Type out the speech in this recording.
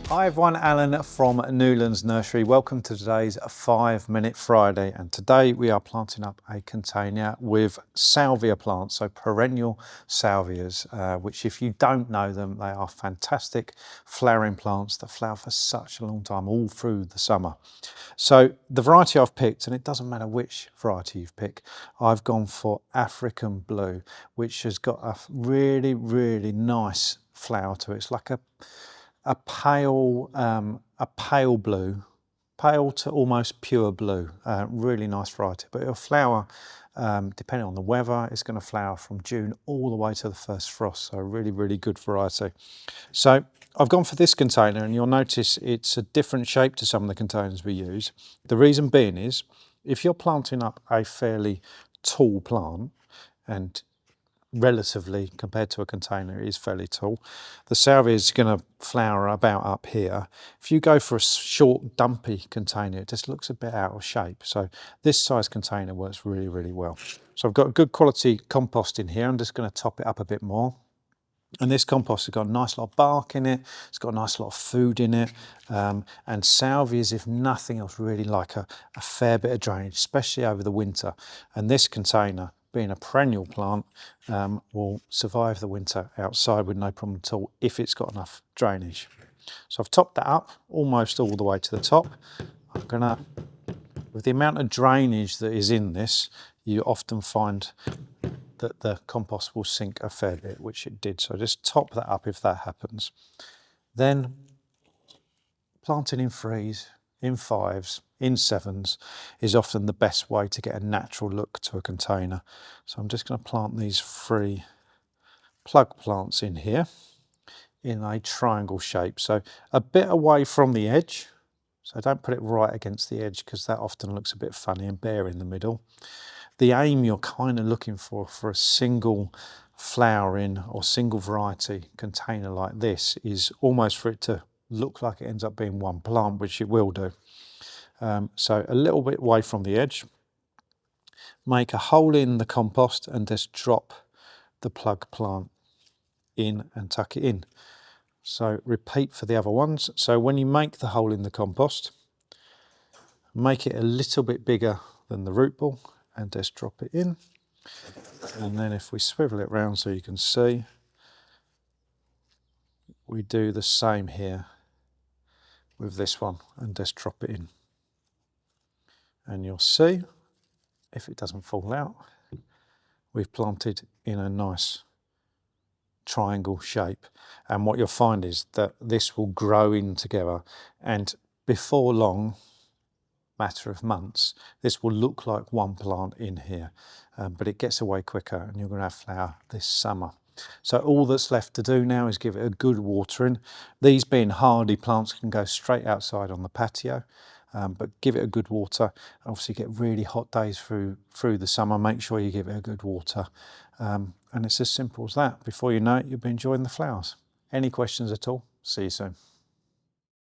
Hi everyone, Alan from Newlands Nursery. Welcome to today's 5-Minute Friday, and today we are planting up a container with salvia plants, so perennial salvias, which if you don't know them, they are fantastic flowering plants that flower for such a long time, all through the summer. So the variety I've picked, and it doesn't matter which variety you've picked, I've gone for African blue, which has got a really, really nice flower to it. It's like a pale blue, pale to almost pure blue. Really nice variety, but it'll flower depending on the weather. It's going to flower from June all the way to the first frost, so a really, really good variety. So I've gone for this container, and you'll notice it's a different shape to some of the containers we use. The reason being is, if you're planting up a fairly tall plant, and relatively compared to a container it is fairly tall, the salvia is going to flower about up here. If you go for a short dumpy container, it just looks a bit out of shape. So this size container works really, really well. So I've got a good quality compost in here. I'm just going to top it up a bit more. And this compost has got a nice lot of bark in it, it's got a nice lot of food in it, and salvias, if nothing else, really like a fair bit of drainage, especially over the winter. And this container, being a perennial plant, will survive the winter outside with no problem at all if it's got enough drainage. So I've topped that up almost all the way to the top. I'm gonna, with the amount of drainage that is in this, you often find that the compost will sink a fair bit, which it did. So just top that up if that happens. Then planting in 3s, in 5s, in 7s is often the best way to get a natural look to a container. So I'm just going to plant these 3 plug plants in here in a triangle shape. So a bit away from the edge. So don't put it right against the edge, because that often looks a bit funny and bare in the middle. The aim you're kind of looking for a single flowering or single variety container like this is almost for it to look like it ends up being one plant, which it will do. So a little bit away from the edge, make a hole in the compost and just drop the plug plant in and tuck it in. So repeat for the other ones. So when you make the hole in the compost, make it a little bit bigger than the root ball and just drop it in. And then if we swivel it round so you can see, we do the same here with this one and just drop it in. And you'll see, if it doesn't fall out, we've planted in a nice triangle shape. And what you'll find is that this will grow in together, and before long, matter of months, this will look like one plant in here, but it gets away quicker and you're going to have flower this summer. So all that's left to do now is give it a good watering. These being hardy plants can go straight outside on the patio, but give it a good water. Obviously get really hot days through the summer, make sure you give it a good water. And it's as simple as that. Before you know it, you'll be enjoying the flowers. Any questions at all? See you soon.